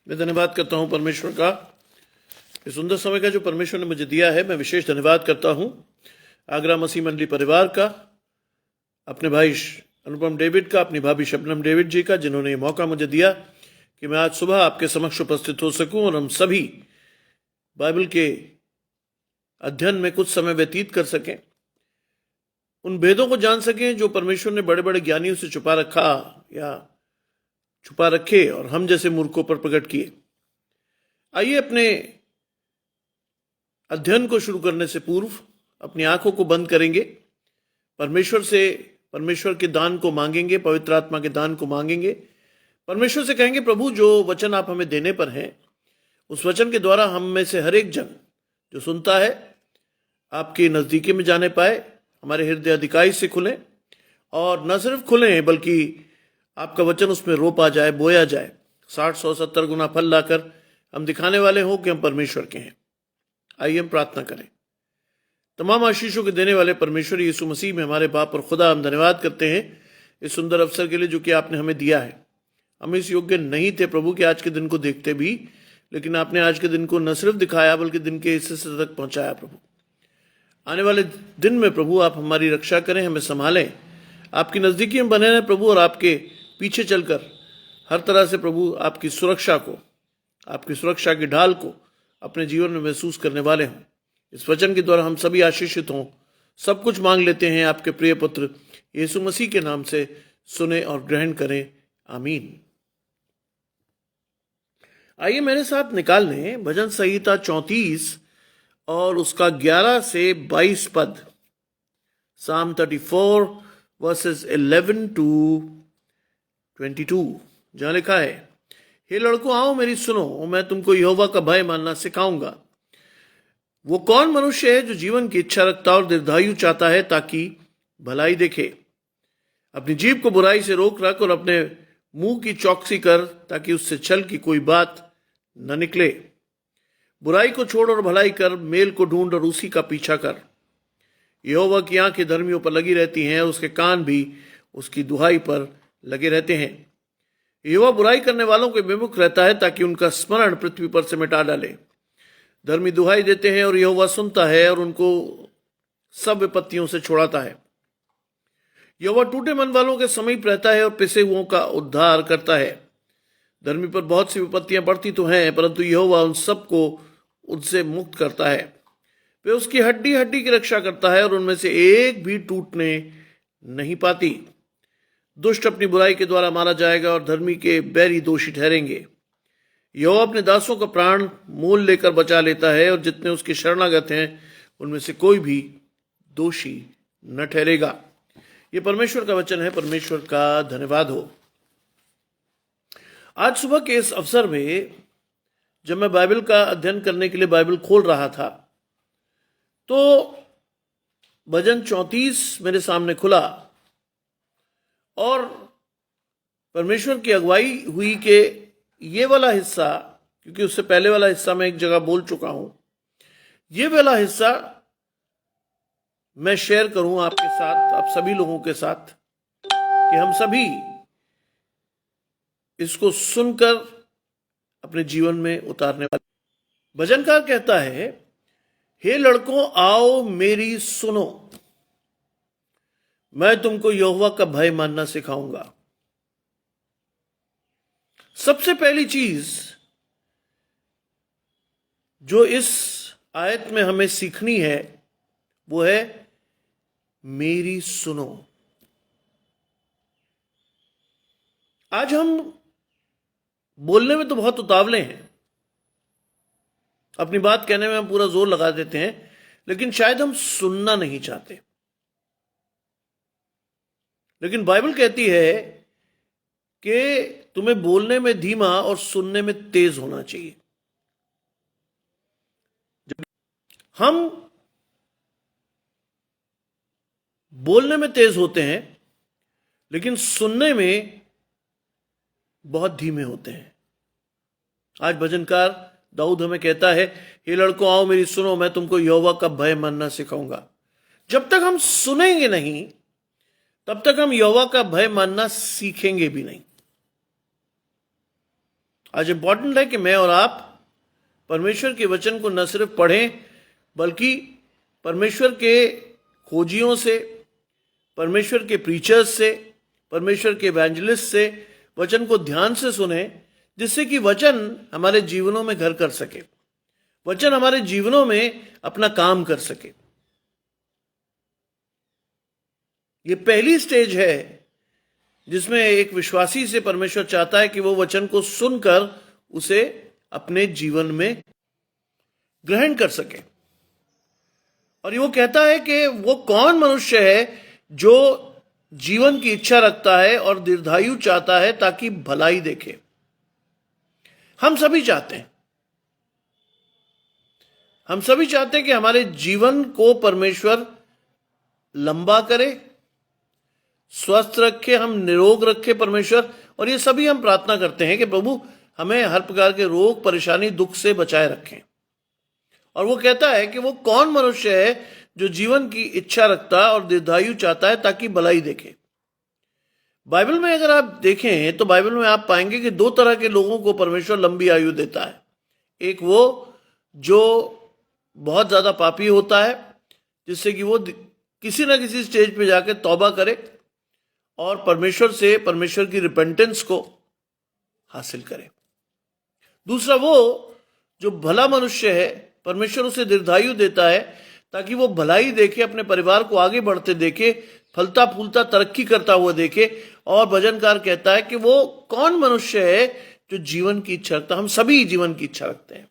मैं धन्यवाद करता हूं परमेश्वर का, इस सुंदर समय का जो परमेश्वर ने मुझे दिया है। मैं विशेष धन्यवाद करता हूं आगरा मसीह मंडली परिवार का, अपने भाई अनुपम डेविड का, अपनी भाभी शबनम डेविड जी का, जिन्होंने ये मौका मुझे दिया कि मैं आज सुबह आपके समक्ष उपस्थित हो सकूं और हम सभी बाइबल के अध्ययन में कुछ समय व्यतीत कर सकें, उन भेदों को जान सकें जो परमेश्वर ने बड़े बड़े ज्ञानियों से छुपा रखा या छुपा रखे और हम जैसे मूर्खों पर प्रकट किए। आइए अपने अध्ययन को शुरू करने से पूर्व अपनी आंखों को बंद करेंगे, परमेश्वर से परमेश्वर के दान को मांगेंगे, पवित्र आत्मा के दान को मांगेंगे। परमेश्वर से कहेंगे, प्रभु जो वचन आप हमें देने पर हैं, उस वचन के द्वारा हम में से हर एक जन जो सुनता है आपके नजदीकी में जाने पाए, हमारे हृदय अधिकाई से खुलें और न सिर्फ खुलें बल्कि आपका वचन उसमें रोपा जाए, बोया जाए, 60, 100, 70 गुना फल लाकर हम दिखाने वाले हो कि हम परमेश्वर के हैं। आइए हम प्रार्थना करें। तमाम आशीषों के देने वाले परमेश्वर यीशु मसीह में हमारे बाप और खुदा, हम धन्यवाद करते हैं इस सुंदर अवसर के लिए जो कि आपने हमें दिया है। हम इस योग्य नहीं थे प्रभु कि आज के दिन को देखते भी, लेकिन आपने आज के दिन को न सिर्फ दिखाया बल्कि दिन के हिस्से तक पहुंचाया। प्रभु आने वाले दिन में प्रभु आप हमारी रक्षा करें, हमें संभालें, आपकी नजदीकी में बने रहें प्रभु, और आपके पीछे चलकर हर तरह से प्रभु आपकी सुरक्षा को, आपकी सुरक्षा की ढाल को अपने जीवन में महसूस करने वाले हों। इस वचन के द्वारा हम सभी आशीषित हों। सब कुछ मांग लेते हैं आपके प्रिय पुत्र यीशु मसीह के नाम से, सुने और ग्रहण करें, आमीन। आइए मेरे साथ निकाल लें भजन संहिता 34 और उसका 11 से 22 पद। Psalm 34 verses 11 to 22, जहां लिखा है, हे लड़कों आओ मेरी सुनो, मैं तुमको यहोवा का भय मानना सिखाऊंगा। वो कौन मनुष्य है जो जीवन की इच्छा रखता और दीर्घायु चाहता है ताकि भलाई देखे। अपनी जीभ को बुराई से रोक रख और अपने मुंह की चौकसी कर, ताकि उससे छल की कोई बात न निकले। बुराई को छोड़ और भलाई कर, मेल को ढूंढ और उसी का पीछा कर। यहोवा की आंखें धर्मियों पर लगी रहती हैं, उसके कान भी उसकी दुहाई पर लगे रहते हैं। यहोवा बुराई करने वालों के विमुख रहता है ताकि उनका स्मरण पृथ्वी पर से मिटा डाले। धर्मी दुहाई देते हैं और यहोवा सुनता है और उनको सब विपत्तियों से छुड़ाता है। यहोवा टूटे मन वालों के समीप रहता है और पिसे हुओं का उद्धार करता है। धर्मी पर बहुत सी विपत्तियां पड़ती तो हैं, परंतु यहोवा उन सबको उनसे मुक्त करता है। वे उसकी हड्डी हड्डी की रक्षा करता है और उनमें से एक भी टूटने नहीं पाती। दुष्ट अपनी बुराई के द्वारा मारा जाएगा और धर्मी के बैरी दोषी ठहरेंगे। यहोवा अपने दासों का प्राण मोल लेकर बचा लेता है और जितने उसके शरणागत हैं उनमें से कोई भी दोषी न ठहरेगा। ये परमेश्वर का वचन है। परमेश्वर का धन्यवाद हो। आज सुबह के इस अवसर में जब मैं बाइबल का अध्ययन करने के लिए बाइबल खोल रहा था तो भजन 34 मेरे सामने खुला और परमेश्वर की अगुवाई हुई कि ये वाला हिस्सा, क्योंकि उससे पहले वाला हिस्सा मैं एक जगह बोल चुका हूं, ये वाला हिस्सा मैं शेयर करूं आपके साथ, आप सभी लोगों के साथ, कि हम सभी इसको सुनकर अपने जीवन में उतारने वाले। भजनकार कहता है, हे लड़कों आओ मेरी सुनो, मैं तुमको यहोवा का भय मानना सिखाऊंगा। सबसे पहली चीज जो इस आयत में हमें सीखनी है वो है मेरी सुनो। आज हम बोलने में तो बहुत उतावले हैं, अपनी बात कहने में हम पूरा जोर लगा देते हैं, लेकिन शायद हम सुनना नहीं चाहते। लेकिन बाइबल कहती है कि तुम्हें बोलने में धीमा और सुनने में तेज होना चाहिए। हम बोलने में तेज होते हैं लेकिन सुनने में बहुत धीमे होते हैं। आज भजनकार दाऊद हमें कहता है, हे लड़कों आओ मेरी सुनो, मैं तुमको यहोवा का भय मानना सिखाऊंगा। जब तक हम सुनेंगे नहीं तब तक हम यहोवा का भय मानना सीखेंगे भी नहीं। आज इंपॉर्टेंट है कि मैं और आप परमेश्वर के वचन को न सिर्फ पढ़ें, बल्कि परमेश्वर के खोजियों से, परमेश्वर के प्रीचर्स से, परमेश्वर के एवेंजलिस्ट से वचन को ध्यान से सुने, जिससे कि वचन हमारे जीवनों में घर कर सके, वचन हमारे जीवनों में अपना काम कर सके। ये पहली स्टेज है जिसमें एक विश्वासी से परमेश्वर चाहता है कि वो वचन को सुनकर उसे अपने जीवन में ग्रहण कर सके। और वो कहता है कि वो कौन मनुष्य है जो जीवन की इच्छा रखता है और दीर्घायु चाहता है ताकि भलाई देखे। हम सभी चाहते हैं, हम सभी चाहते हैं कि हमारे जीवन को परमेश्वर लंबा करे, स्वस्थ रखे, हम निरोग रखे परमेश्वर। और ये सभी हम प्रार्थना करते हैं कि प्रभु हमें हर प्रकार के रोग, परेशानी, दुख से बचाए रखें। और वो कहता है कि वो कौन मनुष्य है जो जीवन की इच्छा रखता है और दीर्घायु चाहता है ताकि भलाई देखे। बाइबल में अगर आप देखें तो बाइबल में आप पाएंगे कि दो तरह के लोगों को परमेश्वर लंबी आयु देता है। एक वो जो बहुत ज्यादा पापी होता है, जिससे कि वो किसी ना किसी स्टेज पे जाके तौबा करे और परमेश्वर से परमेश्वर की रिपेंटेंस को हासिल करे। दूसरा वो जो भला मनुष्य है, परमेश्वर उसे दीर्घायु देता है ताकि वो भलाई देखे, अपने परिवार को आगे बढ़ते देखे, फलता फूलता तरक्की करता हुआ देखे। और भजनकार कहता है कि वो कौन मनुष्य है जो जीवन की इच्छा रखता है। हम सभी जीवन की इच्छा रखते हैं,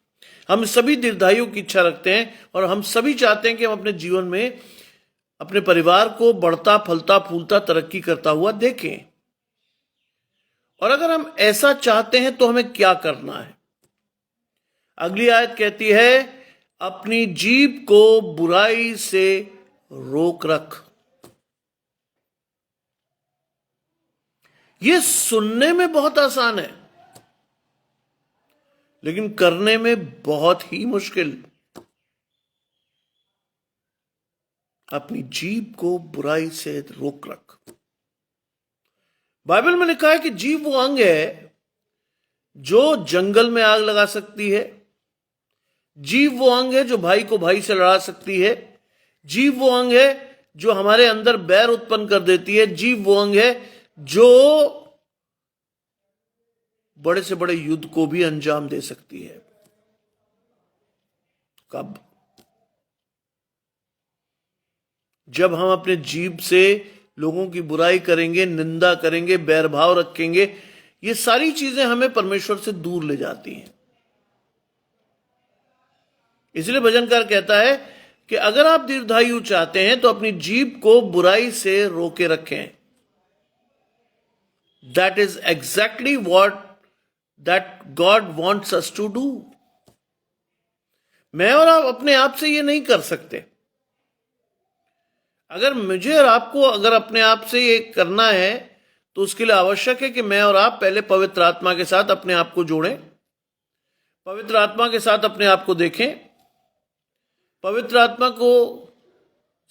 हम सभी दीर्घायु की इच्छा रखते हैं, और हम सभी चाहते हैं कि हम अपने जीवन में अपने परिवार को बढ़ता फलता फूलता तरक्की करता हुआ देखें। और अगर हम ऐसा चाहते हैं तो हमें क्या करना है? अगली आयत कहती है, अपनी जीभ को बुराई से रोक रख। ये सुनने में बहुत आसान है, लेकिन करने में बहुत ही मुश्किल। अपनी जीभ को बुराई से रोक रख। बाइबल में लिखा है कि जीभ वो अंग है जो जंगल में आग लगा सकती है। जीभ वो अंग है जो भाई को भाई से लड़ा सकती है। जीभ वो अंग है जो हमारे अंदर बैर उत्पन्न कर देती है। जीभ वो अंग है जो बड़े से बड़े युद्ध को भी अंजाम दे सकती है। कब? जब हम अपने जीभ से लोगों की बुराई करेंगे, निंदा करेंगे, बैरभाव रखेंगे। ये सारी चीजें हमें परमेश्वर से दूर ले जाती हैं। इसलिए भजनकार कहता है कि अगर आप दीर्घायु चाहते हैं तो अपनी जीभ को बुराई से रोके रखें। That is exactly what that God wants us to do. मैं और आप अपने आप से ये नहीं कर सकते। अगर मुझे और आपको अगर अपने आप से ये करना है तो उसके लिए आवश्यक है कि मैं और आप पहले पवित्र आत्मा के साथ अपने आप को जोड़ें, पवित्र आत्मा के साथ अपने आप को देखें, पवित्र आत्मा को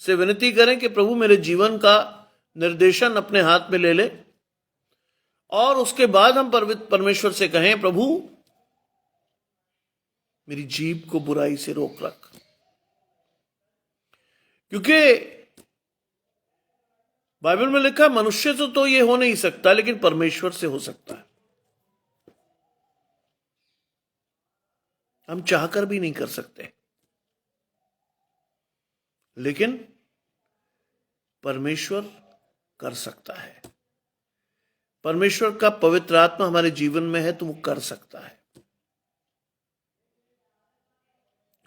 से विनती करें कि प्रभु मेरे जीवन का निर्देशन अपने हाथ में ले ले। और उसके बाद हम परमेश्वर से कहें, प्रभु मेरी जीभ को बुराई से रोक रख। क्योंकि बाइबल में लिखा मनुष्य से तो ये हो नहीं सकता, लेकिन परमेश्वर से हो सकता है। हम चाहकर भी नहीं कर सकते, लेकिन परमेश्वर कर सकता है। परमेश्वर का पवित्र आत्मा हमारे जीवन में है तो वो कर सकता है।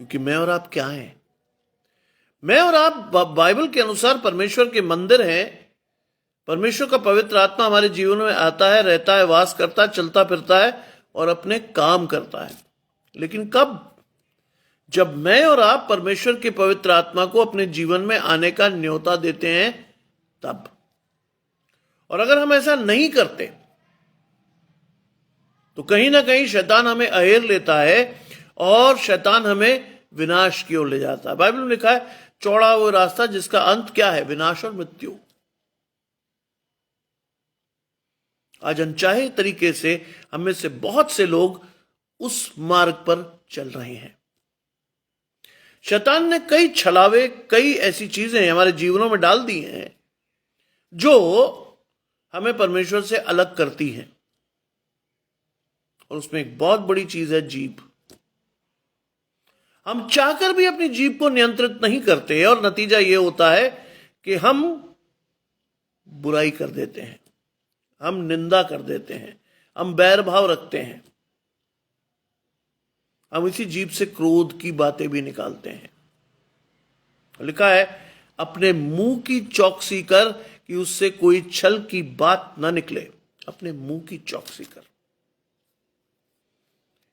क्योंकि मैं और आप क्या हैं? मैं और आप बाइबल के अनुसार परमेश्वर के मंदिर हैं। परमेश्वर का पवित्र आत्मा हमारे जीवन में आता है, रहता है, वास करता है, चलता फिरता है और अपने काम करता है। लेकिन कब? जब मैं और आप परमेश्वर के पवित्र आत्मा को अपने जीवन में आने का न्योता देते हैं, तब। और अगर हम ऐसा नहीं करते तो कहीं ना कहीं शैतान हमें अहेर लेता है और शैतान हमें विनाश की ओर ले जाता है। बाइबल में लिखा है, चौड़ा वो रास्ता जिसका अंत क्या है? विनाश और मृत्यु। आज अनचाहे तरीके से हम में से बहुत से लोग उस मार्ग पर चल रहे हैं। शैतान ने कई छलावे, कई ऐसी चीजें हमारे जीवनों में डाल दी हैं जो हमें परमेश्वर से अलग करती हैं। और उसमें एक बहुत बड़ी चीज है जीभ। हम चाहकर भी अपनी जीभ को नियंत्रित नहीं करते और नतीजा यह होता है कि हम बुराई कर देते हैं, हम निंदा कर देते हैं, हम बैर भाव रखते हैं, हम इसी जीभ से क्रोध की बातें भी निकालते हैं। लिखा है, अपने मुंह की चौकसी कर कि उससे कोई छल की बात ना निकले। अपने मुंह की चौकसी कर।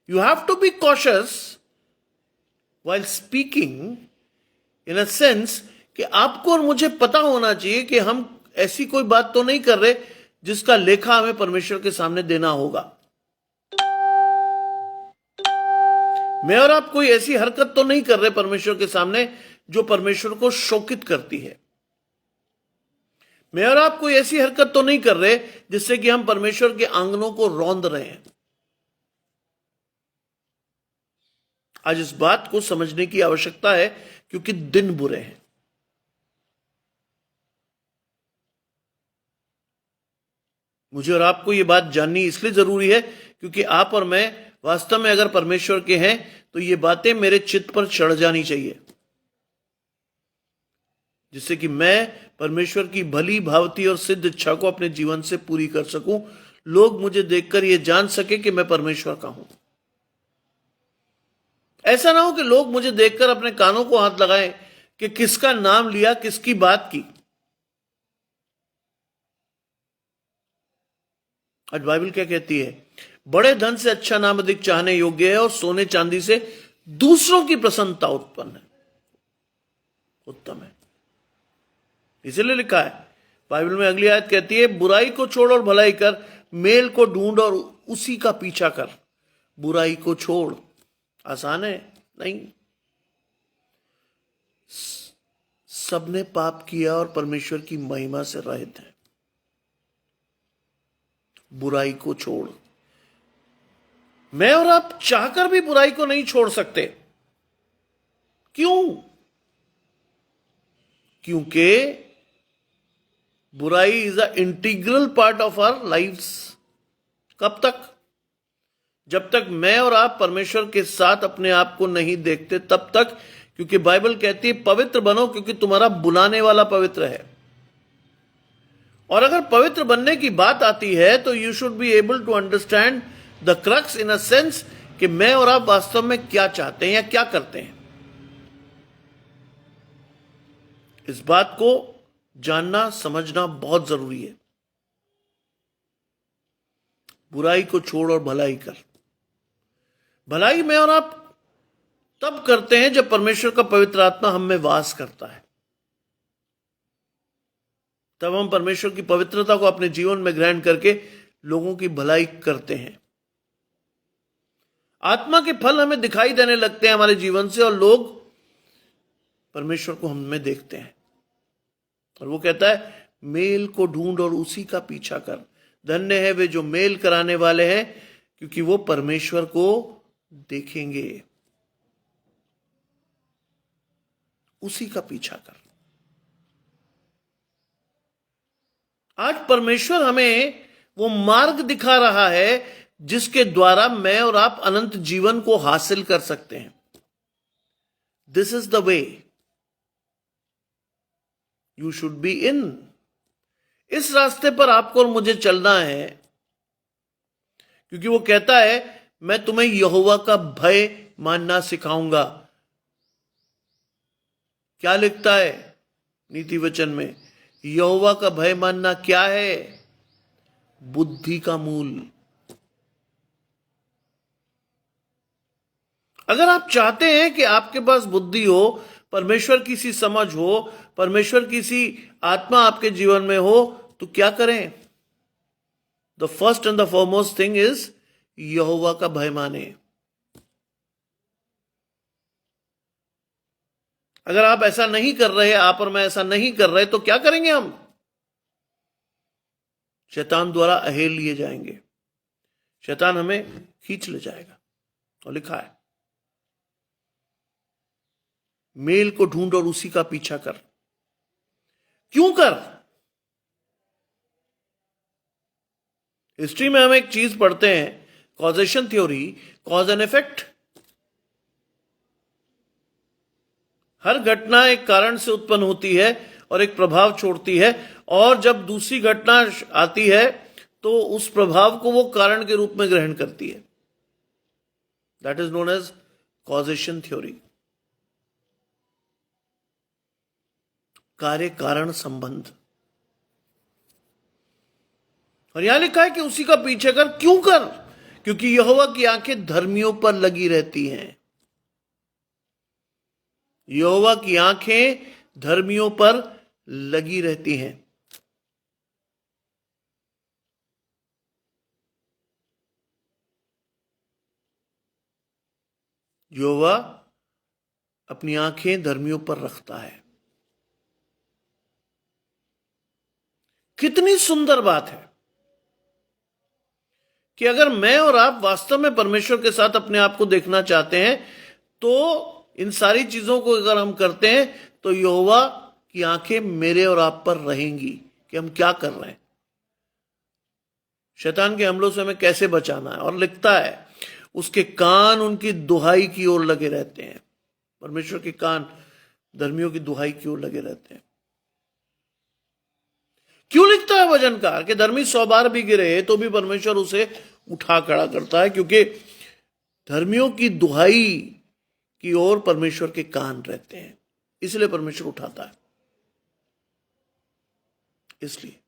You have to be cautious while speaking, in a sense कि आपको और मुझे पता होना चाहिए कि हम ऐसी कोई बात तो नहीं कर रहे जिसका लेखा हमें परमेश्वर के सामने देना होगा। मैं और आप कोई ऐसी हरकत तो नहीं कर रहे परमेश्वर के सामने जो परमेश्वर को शोकित करती है। मैं और आप कोई ऐसी हरकत तो नहीं कर रहे जिससे कि हम परमेश्वर के आंगनों को रौंद रहे हैं। आज इस बात को समझने की आवश्यकता है क्योंकि दिन बुरे हैं। मुझे और आपको यह बात जाननी इसलिए जरूरी है क्योंकि आप और मैं वास्तव में अगर परमेश्वर के हैं तो ये बातें मेरे चित्त पर चढ़ जानी चाहिए, जिससे कि मैं परमेश्वर की भली भावती और सिद्ध इच्छा को अपने जीवन से पूरी कर सकूं। लोग मुझे देखकर यह जान सके कि मैं परमेश्वर का हूं। ऐसा ना हो कि लोग मुझे देखकर अपने कानों को हाथ लगाएं कि किसका नाम लिया, किसकी बात की। आज बाइबल क्या कहती है? बड़े धन से अच्छा नाम अधिक चाहने योग्य है और सोने चांदी से दूसरों की प्रसन्नता उत्तम है। इसलिए लिखा है बाइबल में, अगली आयत कहती है, बुराई को छोड़ और भलाई कर, मेल को ढूंढ और उसी का पीछा कर। बुराई को छोड़ आसान है? नहीं। सबने पाप किया और परमेश्वर की महिमा से रहित है। बुराई को छोड़। मैं और आप चाहकर भी बुराई को नहीं छोड़ सकते। क्यों? क्योंकि बुराई is a integral part of our lifes. कब तक? जब तक मैं और आप परमेश्वर के साथ अपने आप को नहीं देखते तब तक, क्योंकि बाइबल कहती है पवित्र बनो क्योंकि तुम्हारा बुलाने वाला पवित्र है। और अगर पवित्र बनने की बात आती है तो you should be able to understand the crux in a sense कि मैं और आप वास्तव में क्या चाहते हैं या क्या करते हैं। इस बात को जानना समझना बहुत जरूरी है। बुराई को छोड़ और भलाई कर। भलाई में और आप तब करते हैं जब परमेश्वर का पवित्र आत्मा हम में वास करता है। तब हम परमेश्वर की पवित्रता को अपने जीवन में ग्रहण करके लोगों की भलाई करते हैं। आत्मा के फल हमें दिखाई देने लगते हैं हमारे जीवन से और लोग परमेश्वर को हम में देखते हैं। और वो कहता है, मेल को ढूंढ और उसी का पीछा कर। धन्य है वे जो मेल कराने वाले हैं क्योंकि वो परमेश्वर को देखेंगे। उसी का पीछा कर। आज परमेश्वर हमें वो मार्ग दिखा रहा है जिसके द्वारा मैं और आप अनंत जीवन को हासिल कर सकते हैं। This is the way you should be in. इस रास्ते पर आपको और मुझे चलना है क्योंकि वो कहता है, मैं तुम्हें यहोवा का भय मानना सिखाऊंगा। क्या लिखता है नीति वचन में? यहोवा का भय मानना क्या है? बुद्धि का मूल। अगर आप चाहते हैं कि आपके पास बुद्धि हो, परमेश्वर की सी समझ हो, परमेश्वर की सी आत्मा आपके जीवन में हो, तो क्या करें? The first and the foremost thing is Jehovah का भय माने। अगर आप ऐसा नहीं कर रहे, आप और मैं ऐसा नहीं कर रहे, तो क्या करेंगे हम? शैतान द्वारा अहेल लिए जाएंगे, शैतान हमें खींच ले जाएगा। और लिखा है, मेल को ढूंढ और उसी का पीछा कर। क्यों कर? हिस्ट्री में हम एक चीज पढ़ते हैं, causation theory, cause and effect. हर घटना एक कारण से उत्पन्न होती है और एक प्रभाव छोड़ती है, और जब दूसरी घटना आती है तो उस प्रभाव को वो कारण के रूप में ग्रहण करती है। That is known as causation theory, कार्य कारण संबंध। और यहां लिखा है कि उसी का पीछे कर। क्यों कर? क्योंकि यहोवा की आंखें धर्मियों पर लगी रहती हैं। यहोवा की आंखें धर्मियों पर लगी रहती हैं। यहोवा अपनी आंखें धर्मियों पर रखता है। कितनी सुंदर बात है कि अगर मैं और आप वास्तव में परमेश्वर के साथ अपने आप को देखना चाहते हैं, तो इन सारी चीजों को अगर हम करते हैं तो यहोवा की आंखें मेरे और आप पर रहेंगी कि हम क्या कर रहे हैं, शैतान के हमलों से हमें कैसे बचाना है। और लिखता है, उसके कान उनकी दुहाई की ओर लगे रहते हैं। परमेश्वर के कान धर्मियों की दुहाई की ओर लगे रहते हैं। क्यों लिखता है वचनकार कि धर्मी 100 बार भी गिरे तो भी परमेश्वर उसे उठा खड़ा करता है? क्योंकि धर्मियों की दुहाई की ओर परमेश्वर के कान रहते हैं, इसलिए परमेश्वर उठाता है। इसलिए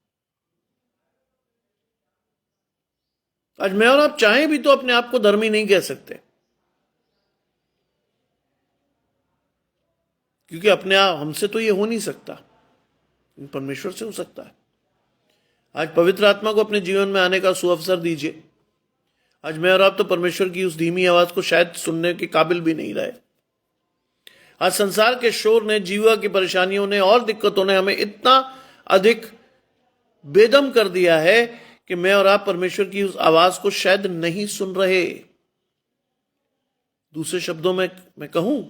आज मैं और आप चाहें भी तो अपने आप को धर्मी नहीं कह सकते, क्योंकि अपने आप हमसे तो ये हो नहीं सकता, परमेश्वर से हो सकता है। आज पवित्र आत्मा को अपने जीवन में आने का सुअवसर दीजिए। आज मैं और आप तो परमेश्वर की उस धीमी आवाज को शायद सुनने के काबिल भी नहीं रहे। आज संसार के शोर ने, जीवा की परेशानियों ने और दिक्कतों ने हमें इतना अधिक बेदम कर दिया है कि मैं और आप परमेश्वर की उस आवाज को शायद नहीं सुन रहे। दूसरे शब्दों में मैं कहूं,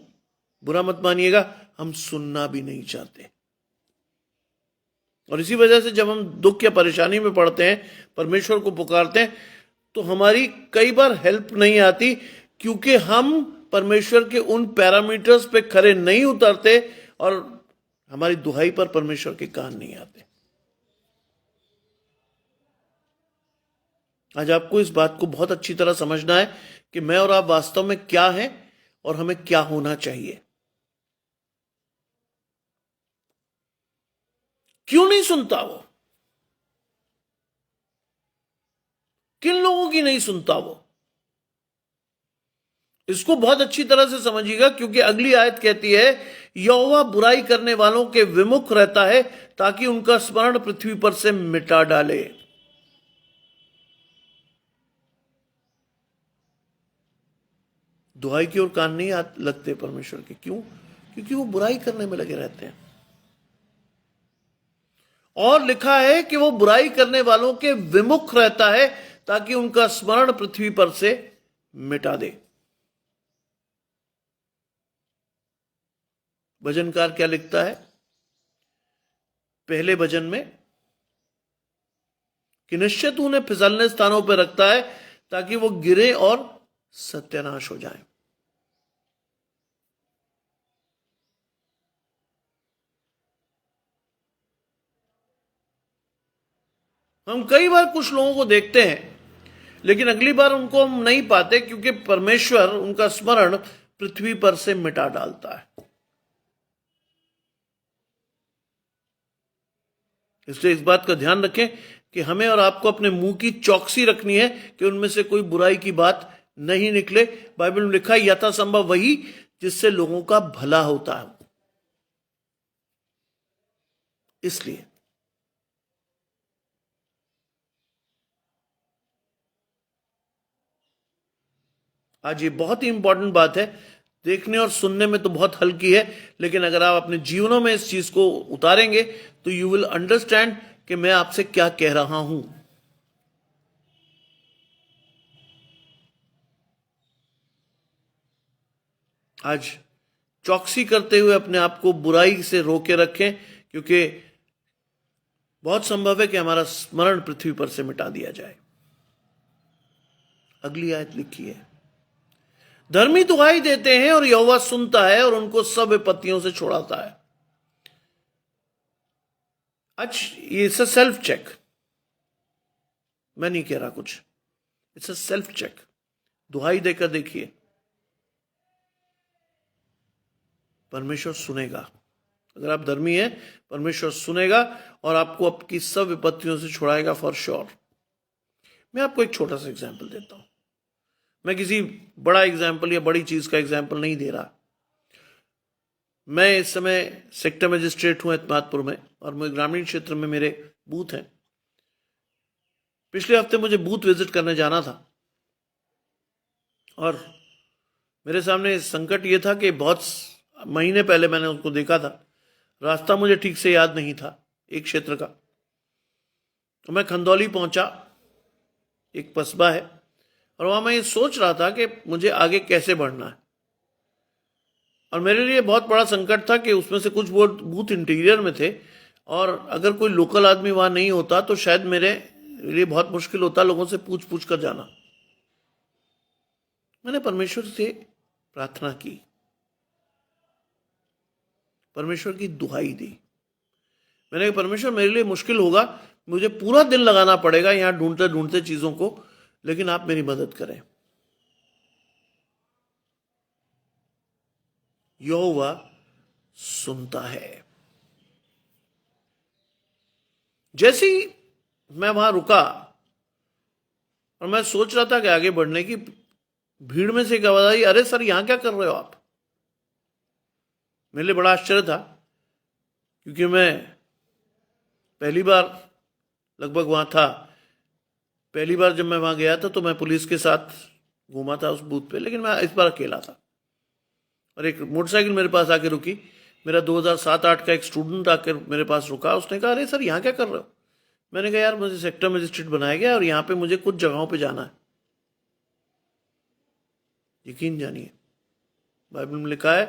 बुरा मत मानिएगा, हम सुनना भी नहीं चाहते। और इसी वजह से जब हम दुख या परेशानी में पड़ते हैं, परमेश्वर को पुकारते हैं, तो हमारी कई बार हेल्प नहीं आती, क्योंकि हम परमेश्वर के उन पैरामीटर्स पे खरे नहीं उतरते और हमारी दुहाई पर परमेश्वर के कान नहीं आते। आज आपको इस बात को बहुत अच्छी तरह समझना है कि मैं और आप वास्तव में क्या हैं और हमें क्या होना चाहिए। क्यों नहीं सुनता वो? किन लोगों की नहीं सुनता वो? इसको बहुत अच्छी तरह से समझिएगा, क्योंकि अगली आयत कहती है, यहोवा बुराई करने वालों के विमुख रहता है ताकि उनका स्मरण पृथ्वी पर से मिटा डाले। दुहाई की ओर कान नहीं लगते परमेश्वर के। क्यों? क्योंकि वो बुराई करने में लगे रहते हैं। और लिखा है कि वो बुराई करने वालों के विमुख रहता है ताकि उनका स्मरण पृथ्वी पर से मिटा दे। भजनकार क्या लिखता है पहले भजन में, कि निश्चय तू उन्हें फिसलने स्थानों पर रखता है ताकि वो गिरे और सत्यानाश हो जाए। हम कई बार कुछ लोगों को देखते हैं, लेकिन अगली बार उनको हम नहीं पाते, क्योंकि परमेश्वर उनका स्मरण पृथ्वी पर से मिटा डालता है। इसलिए इस बात का ध्यान रखें कि हमें और आपको अपने मुंह की चौकसी रखनी है कि उनमें से कोई बुराई की बात नहीं निकले। बाइबल में लिखा है, यथासंभव वही जिससे लोगों का भला होता है। इसलिए आज ये बहुत ही इंपॉर्टेंट बात है। देखने और सुनने में तो बहुत हल्की है, लेकिन अगर आप अपने जीवनों में इस चीज को उतारेंगे तो यू विल अंडरस्टैंड कि मैं आपसे क्या कह रहा हूं। आज चौकसी करते हुए अपने आप को बुराई से रोके रखें, क्योंकि बहुत संभव है कि हमारा स्मरण पृथ्वी पर से मिटा दिया जाए। अगली आयत लिखी है, धर्मी दुहाई देते हैं और यहोवा सुनता है और उनको सब विपत्तियों से छुड़ाता है। अच्छा, ये इट्स अ सेल्फ चेक, मैं नहीं कह रहा कुछ, इट्स अ सेल्फ चेक। दुहाई देकर देखिए, परमेश्वर सुनेगा। अगर आप धर्मी हैं, परमेश्वर सुनेगा और आपको आपकी सब विपत्तियों से छुड़ाएगा फॉर श्योर। मैं आपको एक छोटा सा एग्जाम्पल देता हूं। मैं किसी बड़ा एग्जाम्पल या बड़ी चीज का एग्जाम्पल नहीं दे रहा। मैं इस समय सेक्टर मजिस्ट्रेट हूं एतमादपुर में, और मैं ग्रामीण क्षेत्र में मेरे बूथ हैं। पिछले हफ्ते मुझे बूथ विजिट करने जाना था, और मेरे सामने संकट ये था कि बहुत महीने पहले मैंने उसको देखा था। रास्ता मुझे ठीक से याद नहीं था एक क्षेत्र का। तो मैं खंदौली पहुंचा, एक कस्बा है, और वहां मैं ये सोच रहा था कि मुझे आगे कैसे बढ़ना है। और मेरे लिए बहुत बड़ा संकट था कि उसमें से कुछ बूथ इंटीरियर में थे, और अगर कोई लोकल आदमी वहां नहीं होता तो शायद मेरे लिए बहुत मुश्किल होता लोगों से पूछ पूछ कर जाना। मैंने परमेश्वर से प्रार्थना की, परमेश्वर की दुहाई दी। मैंने कहा, परमेश्वर मेरे लिए मुश्किल होगा, मुझे पूरा दिन लगाना पड़ेगा यहां ढूंढते ढूंढते चीजों को, लेकिन आप मेरी मदद करें। यहोवा सुनता है। जैसे ही मैं वहां रुका और मैं सोच रहा था कि आगे बढ़ने की, भीड़ में से एक आवाज आई, अरे सर, यहां क्या कर रहे हो आप? मेरे लिए बड़ा आश्चर्य था, क्योंकि मैं पहली बार लगभग वहां था। पहली बार जब मैं वहां गया था तो मैं पुलिस के साथ घूमा था उस बूथ पे, लेकिन मैं इस बार अकेला था। और एक मोटरसाइकिल मेरे पास आके रुकी। मेरा 2007-8 का एक स्टूडेंट आकर मेरे पास रुका। उसने कहा, अरे सर, यहाँ क्या कर रहे हो? मैंने कहा, यार मुझे सेक्टर मजिस्ट्रेट बनाया गया और यहाँ पे मुझे कुछ जगहों पे जाना है। यकीन जानिए, बाइबल में लिखा है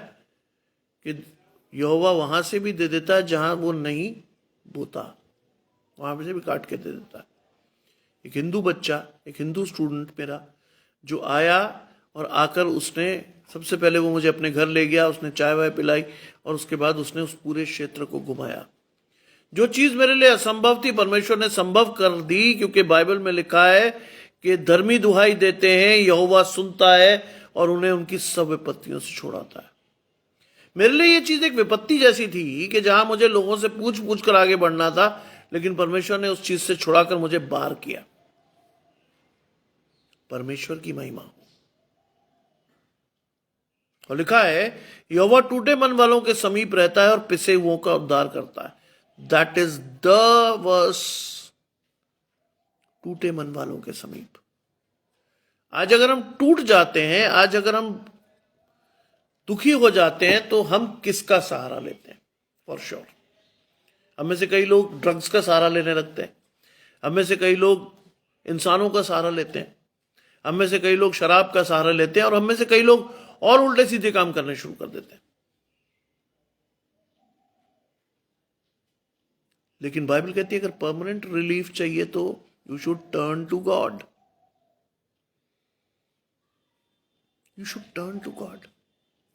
कि यहोवा वहां से भी दे देता है जहां वो नहीं बोता, वहां से भी काट के दे देता है। एक हिंदू बच्चा, एक हिंदू स्टूडेंट मेरा, जो आया और आकर उसने सबसे पहले वो मुझे अपने घर ले गया, उसने चाय वाय पिलाई, और उसके बाद उसने उस पूरे क्षेत्र को घुमाया। जो चीज मेरे लिए असंभव थी, परमेश्वर ने संभव कर दी, क्योंकि बाइबल में लिखा है कि धर्मी दुहाई देते हैं, यहोवा सुनता है और उन्हें उनकी सब विपत्तियों से छुड़ाता है। मेरे लिए ये चीज एक विपत्ति जैसी थी कि जहां मुझे लोगों से पूछ पूछ कर आगे बढ़ना था, लेकिन परमेश्वर ने उस चीज से छुड़ाकर मुझे बाहर किया। परमेश्वर की महिमा हो। और लिखा है, यहोवा टूटे मन वालों के समीप रहता है और पिसे हुओं का उद्धार करता है। दैट इज द वर्स, टूटे मन वालों के समीप। आज अगर हम टूट जाते हैं, आज अगर हम दुखी हो जाते हैं, तो हम किसका सहारा लेते हैं? फॉर श्योर हम में से कई लोग ड्रग्स का सहारा लेने लगते हैं। हम में से कई लोग इंसानों का सहारा लेते हैं। हम में से कई लोग शराब का सहारा लेते हैं, और हम में से कई लोग और उल्टे सीधे काम करने शुरू कर देते हैं। लेकिन बाइबल कहती है, अगर परमानेंट रिलीफ चाहिए तो you should turn to God. You should turn to God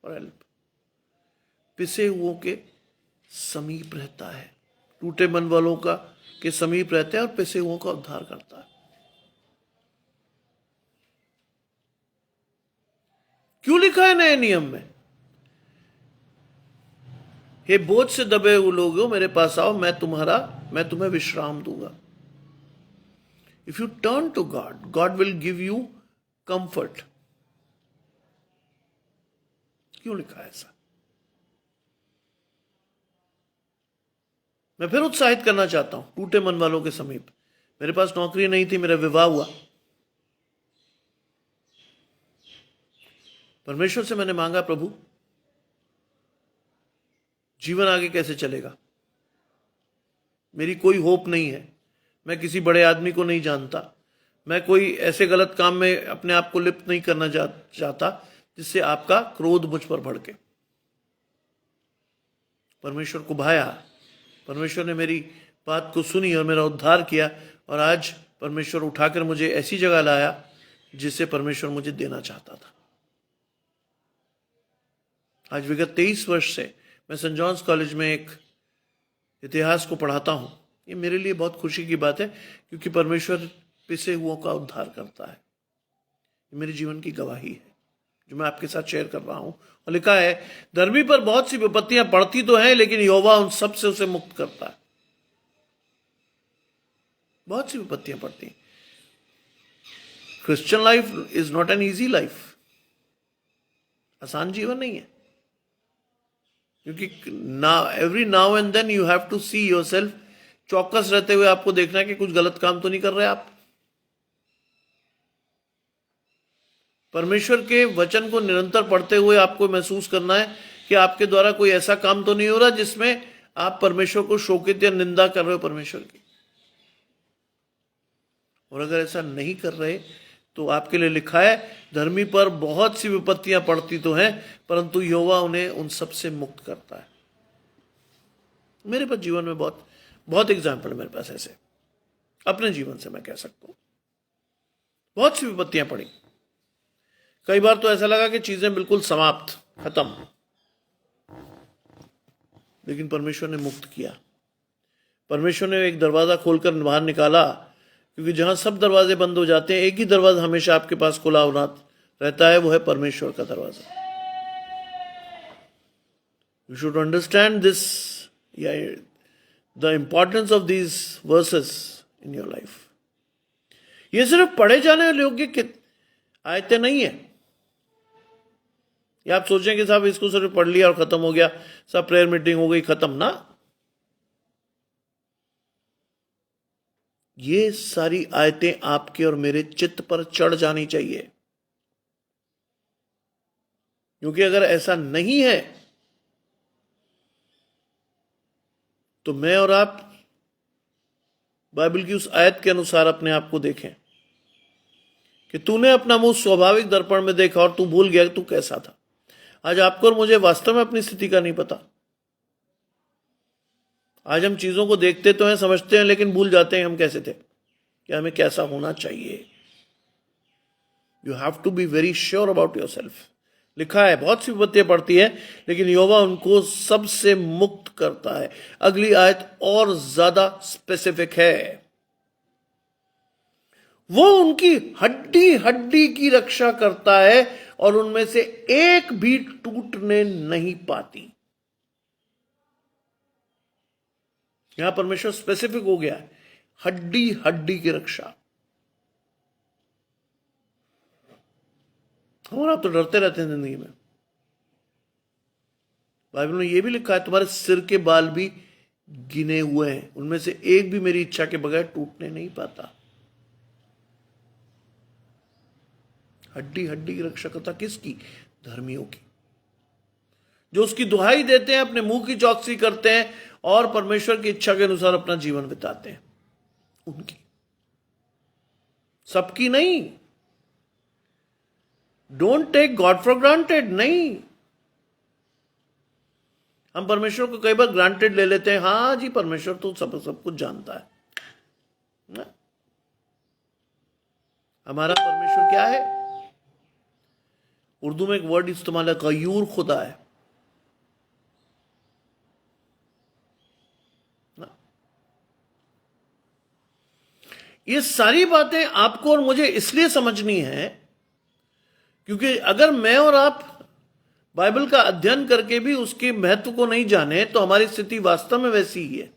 for help. पिसे हुओं के समीप रहता है, टूटे मन वालों का के समीप रहता है और पिसे हुओं का उद्धार करता है। क्यों लिखा है नए नियम में, हे बोझ से दबे हुए लोगों मेरे पास आओ, मैं तुम्हें विश्राम दूंगा। If you turn to God, God will give you comfort. क्यों लिखा है ऐसा? मैं फिर उत्साहित करना चाहता हूं, टूटे मन वालों के समीप। मेरे पास नौकरी नहीं थी, मेरा विवाह हुआ। परमेश्वर से मैंने मांगा, प्रभु जीवन आगे कैसे चलेगा? मेरी कोई होप नहीं है। मैं किसी बड़े आदमी को नहीं जानता। मैं कोई ऐसे गलत काम में अपने आप को लिप्त नहीं करना चाहता जिससे आपका क्रोध मुझ पर भड़के। परमेश्वर को भाया, परमेश्वर ने मेरी बात को सुनी और मेरा उद्धार किया, और आज परमेश्वर उठाकर मुझे ऐसी जगह लाया जिसे परमेश्वर मुझे देना चाहता था। आज विगत 23 वर्ष से मैं सेंट जॉन्स कॉलेज में एक इतिहास को पढ़ाता हूं। ये मेरे लिए बहुत खुशी की बात है, क्योंकि परमेश्वर पिसे हुओं का उद्धार करता है। ये मेरे जीवन की गवाही है जो मैं आपके साथ शेयर कर रहा हूं। और लिखा है, धर्मी पर बहुत सी विपत्तियां पड़ती तो हैं, लेकिन यहोवा उन सब से उसे मुक्त करता है। बहुत सी विपत्तियां पड़ती हैं। Christian life is not an easy life. आसान जीवन नहीं है, क्योंकि every now and then you have to see yourself. चौकस रहते हुए आपको देखना है कि कुछ गलत काम तो नहीं कर रहे आप। परमेश्वर के वचन को निरंतर पढ़ते हुए आपको महसूस करना है कि आपके द्वारा कोई ऐसा काम तो नहीं हो रहा जिसमें आप परमेश्वर को शोकित या निंदा कर रहे हो परमेश्वर की। और अगर ऐसा नहीं कर रहे तो आपके लिए लिखा है, धर्मी पर बहुत सी विपत्तियां पड़ती तो हैं, परंतु यहोवा उन्हें उन सब से मुक्त करता है। मेरे पास जीवन में बहुत बहुत एग्जाम्पल है मेरे पास ऐसे, अपने जीवन से मैं कह सकता हूं। बहुत सी विपत्तियां पड़ी। कई बार तो ऐसा लगा कि चीजें बिल्कुल समाप्त, खत्म, लेकिन परमेश्वर ने मुक्त किया। परमेश्वर ने एक दरवाजा खोलकर बाहर निकाला, क्योंकि जहां सब दरवाजे बंद हो जाते हैं, एक ही दरवाजा हमेशा आपके पास खुला होना रहता है, वो है परमेश्वर का दरवाजा। You should understand this, the importance of these versus in your life. ये सिर्फ पढ़े जाने योग्य आयतें नहीं है। या आप सोचें कि साहब इसको सिर्फ पढ़ लिया और खत्म हो गया, सब प्रेयर मीटिंग हो गई, खत्म ना। ये सारी आयतें आपके और मेरे चित्त पर चढ़ जानी चाहिए, क्योंकि अगर ऐसा नहीं है तो मैं और आप बाइबल की उस आयत के अनुसार अपने आप को देखें कि तूने अपना मुंह स्वाभाविक दर्पण में देखा और तू भूल गया कि तू कैसा था। आज आपको और मुझे वास्तव में अपनी स्थिति का नहीं पता। आज हम चीजों को देखते तो हैं, समझते हैं, लेकिन भूल जाते हैं हम कैसे थे, कि हमें कैसा होना चाहिए। You have to be very sure about yourself. लिखा है, बहुत सी विपत्तियां पड़ती है, लेकिन यहोवा उनको सबसे मुक्त करता है। अगली आयत और ज्यादा स्पेसिफिक है। वो उनकी हड्डी हड्डी की रक्षा करता है और उनमें से एक भी टूटने नहीं पाती। यहां परमेश्वर स्पेसिफिक हो गया है, हड्डी हड्डी की रक्षा। हम आप तो डरते रहते हैं जिंदगी में। बाइबल में यह भी लिखा है, तुम्हारे सिर के बाल भी गिने हुए हैं, उनमें से एक भी मेरी इच्छा के बगैर टूटने नहीं पाता। हड्डी हड्डी की रक्षा करता किसकी? धर्मियों की, जो उसकी दुहाई देते हैं, अपने मुंह की चौकसी करते हैं और परमेश्वर की इच्छा के अनुसार अपना जीवन बिताते हैं। उनकी, सबकी नहीं। Don't take God for granted. नहीं, हम परमेश्वर को कई बार ग्रांटेड ले लेते हैं। हाँ जी, परमेश्वर तो सब कुछ जानता है ना? हमारा परमेश्वर क्या है? उर्दू में एक वर्ड इस्तेमाल है, गयूर खुदा है ना? ये सारी बातें आपको और मुझे इसलिए समझनी है क्योंकि अगर मैं और आप बाइबल का अध्ययन करके भी उसके महत्व को नहीं जाने तो हमारी स्थिति वास्तव में वैसी ही है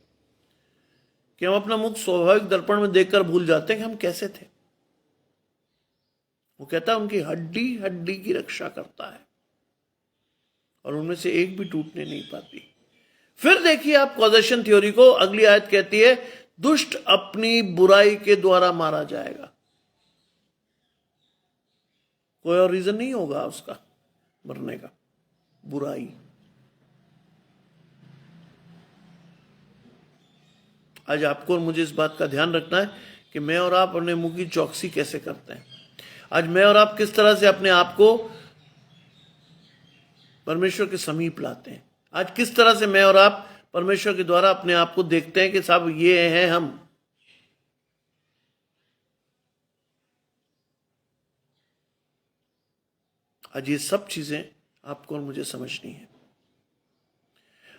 कि हम अपना मुख स्वाभाविक दर्पण में देखकर भूल जाते हैं कि हम कैसे थे। वो कहता है उनकी हड्डी हड्डी की रक्षा करता है और उनमें से एक भी टूटने नहीं पाती। फिर देखिए आप कॉजेशन थ्योरी को। अगली आयत कहती है, दुष्ट अपनी बुराई के द्वारा मारा जाएगा। कोई और रीजन नहीं होगा उसका मरने का, बुराई। आज आपको और मुझे इस बात का ध्यान रखना है कि मैं और आप अपने मुंह की चौकसी कैसे करते हैं। आज मैं और आप किस तरह से अपने आप को परमेश्वर के समीप लाते हैं। आज किस तरह से मैं और आप परमेश्वर के द्वारा अपने आप को देखते हैं कि साहब ये हैं हम। आज ये सब चीजें आपको और मुझे समझनी है।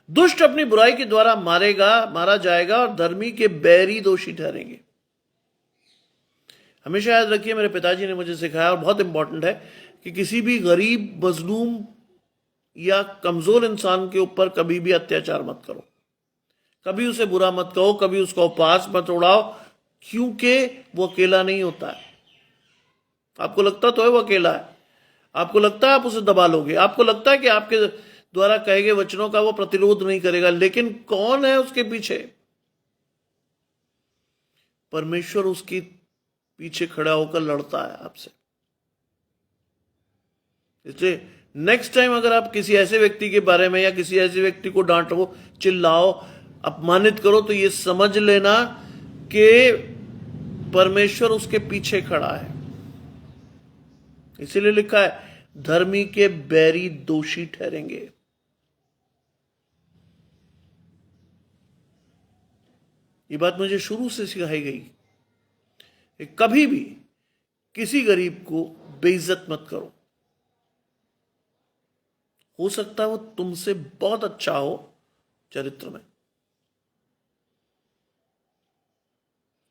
दुष्ट अपनी बुराई के द्वारा मारा जाएगा और धर्मी के बैरी दोषी ठहरेंगे। हमेशा याद रखिए, मेरे पिताजी ने मुझे सिखाया और बहुत इंपॉर्टेंट है कि किसी भी गरीब, मजलूम या कमजोर इंसान के ऊपर कभी भी अत्याचार मत करो, कभी उसे बुरा मत कहो, कभी उसका उपहास मत उड़ाओ, क्योंकि वो अकेला नहीं होता है। आपको लगता तो है वो अकेला है, आपको लगता है आप उसे दबा लोगे, आपको लगता है कि आपके द्वारा कहे गए वचनों का वो प्रतिरोध नहीं करेगा, लेकिन कौन है उसके पीछे? परमेश्वर उसके पीछे खड़ा होकर लड़ता है आपसे। इसलिए नेक्स्ट टाइम अगर आप किसी ऐसे व्यक्ति के बारे में या किसी ऐसे व्यक्ति को डांटो, चिल्लाओ, अपमानित करो, तो ये समझ लेना कि परमेश्वर उसके पीछे खड़ा है। इसीलिए लिखा है धर्मी के बैरी दोषी ठहरेंगे। ये बात मुझे शुरू से सिखाई गई कि कभी भी किसी गरीब को बेइज्जत मत करो। हो सकता है वो तुमसे बहुत अच्छा हो चरित्र में।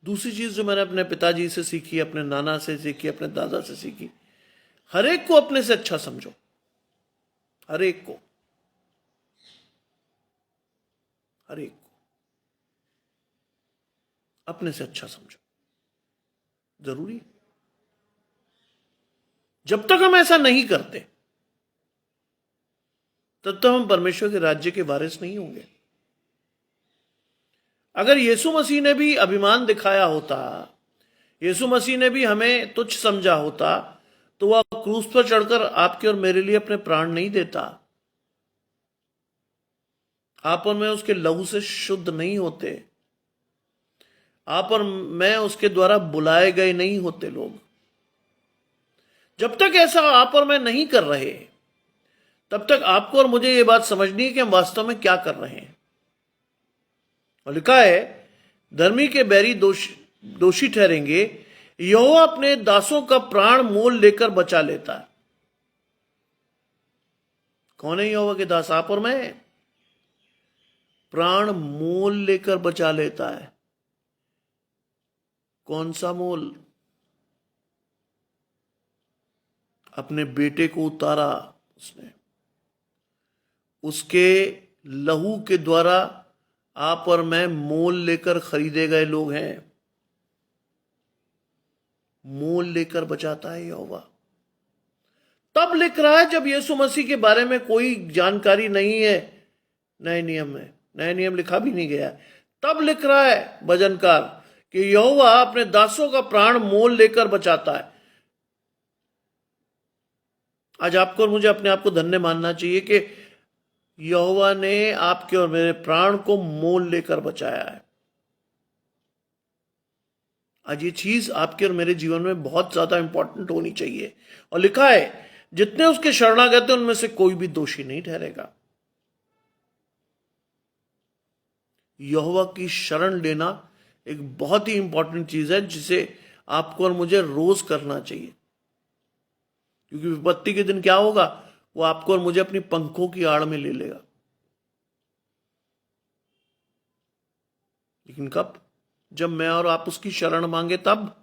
दूसरी चीज जो मैंने अपने पिताजी से सीखी, अपने नाना से सीखी, अपने दादा से सीखी, हर एक को अपने से अच्छा समझो। हर एक को अपने से अच्छा समझो। जरूरी, जब तक हम ऐसा नहीं करते तब तक हम परमेश्वर के राज्य के वारिस नहीं होंगे। अगर यीशु मसीह ने भी अभिमान दिखाया होता, यीशु मसीह ने भी हमें तुच्छ समझा होता, तो वह क्रूस पर चढ़कर आपके और मेरे लिए अपने प्राण नहीं देता। आप और मैं उसके लहू से शुद्ध नहीं होते, आप और मैं उसके द्वारा बुलाए गए नहीं होते लोग। जब तक ऐसा आप और मैं नहीं कर रहे, तब तक आपको और मुझे यह बात समझनी है कि हम वास्तव में क्या कर रहे हैं। और लिखा है धर्मी के बैरी दोषी ठहरेंगे, यहोवा अपने दासों का प्राण मोल लेकर बचा लेता है। कौन है यहोवा के दास? आप और मैं। प्राण मोल लेकर बचा लेता है। कौन सा मोल? अपने बेटे को उतारा उसने, उसके लहू के द्वारा आप और मैं मोल लेकर खरीदे गए लोग हैं। मोल लेकर बचाता है यहोवा। तब लिख रहा है जब यीशु मसीह के बारे में कोई जानकारी नहीं है नए नियम में, नए नियम लिखा भी नहीं गया, तब लिख रहा है भजनकार कि यहोवा अपने दासों का प्राण मोल लेकर बचाता है। आज आपको और मुझे अपने आप को धन्य मानना चाहिए कि यहोवा ने आपके और मेरे प्राण को मोल लेकर बचाया है। आज ये चीज आपके और मेरे जीवन में बहुत ज्यादा इंपॉर्टेंट होनी चाहिए। और लिखा है जितने उसके शरणागत हैं उनमें से कोई भी दोषी नहीं ठहरेगा। यहोवा की शरण लेना एक बहुत ही इंपॉर्टेंट चीज है जिसे आपको और मुझे रोज करना चाहिए, क्योंकि विपत्ति के दिन क्या होगा, वो आपको और मुझे अपनी पंखों की आड़ में ले लेगा। लेकिन कब? जब मैं और आप उसकी शरण मांगे तब।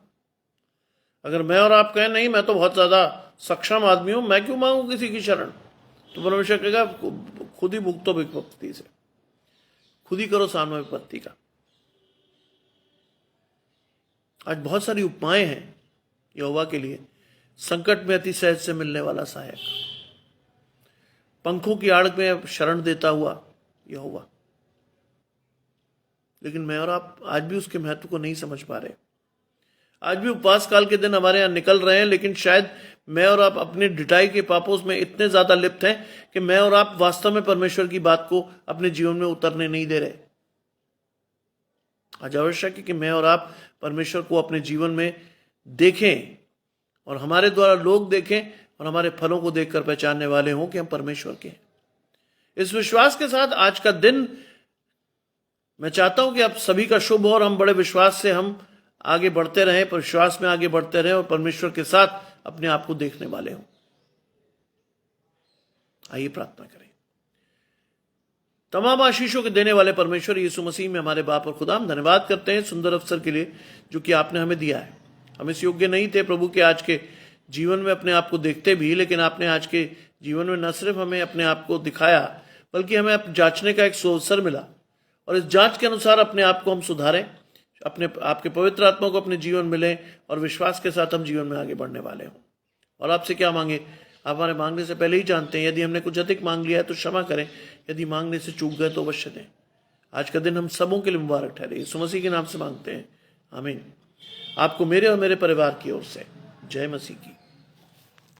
अगर मैं और आप कहें नहीं मैं तो बहुत ज्यादा सक्षम आदमी हूं, मैं क्यों मांगू किसी की शरण, तो परमेश्वर कहेगा खुद ही भुगतो विपत्ति से, खुद ही करो सामना विपत्ति का। आज बहुत सारी उपमाएं हैं यहोवा के लिए। संकट में अति सहज से मिलने वाला सहायक, पंखों की आड़ में शरण देता हुआ यहोवा। लेकिन मैं और आप आज भी उसके महत्व को नहीं समझ पा रहे। आज भी उपवास काल के दिन हमारे यहां निकल रहे हैं, लेकिन शायद मैं और आप अपने ढिठाई के पापों में इतने ज्यादा लिप्त हैं कि मैं और आप वास्तव में परमेश्वर की बात को अपने जीवन में उतरने नहीं दे रहे। आज आवश्यक है कि मैं और आप परमेश्वर को अपने जीवन में देखें और हमारे द्वारा लोग देखें और हमारे फलों को देखकर पहचानने वाले हों कि हम परमेश्वर के हैं। इस विश्वास के साथ आज का दिन मैं चाहता हूं कि आप सभी का शुभ हो और हम बड़े विश्वास से हम आगे बढ़ते रहें, पर विश्वास में आगे बढ़ते रहें और परमेश्वर के साथ अपने आप को देखने वाले हों। आइए प्रार्थना करें। तमाम आशीषों के देने वाले परमेश्वर यीशु मसीह में हमारे बाप और खुदा, हम धन्यवाद करते हैं सुंदर अवसर के लिए जो कि आपने हमें दिया है। हम इस योग्य नहीं थे प्रभु के आज के जीवन में अपने आप को देखते भी, लेकिन आपने आज के जीवन में न सिर्फ हमें अपने आप को दिखाया बल्कि हमें जांचने का एक अवसर मिला और इस जांच के अनुसार अपने आप को हम सुधारें, अपने आपके पवित्र आत्मा को अपने जीवन मिले और विश्वास के साथ हम जीवन में आगे बढ़ने वाले हों। और आपसे क्या मांगे, आप हमारे मांगने से पहले ही जानते हैं। यदि हमने कुछ अधिक मांग लिया है तो क्षमा करें, यदि मांगने से चूक गए तो अवश्य दें। आज का दिन हम सबों के लिए मुबारक ठहरे, यीशु मसीह के नाम से मांगते हैं, आमीन। आपको मेरे और मेरे परिवार की ओर से जय मसीह की।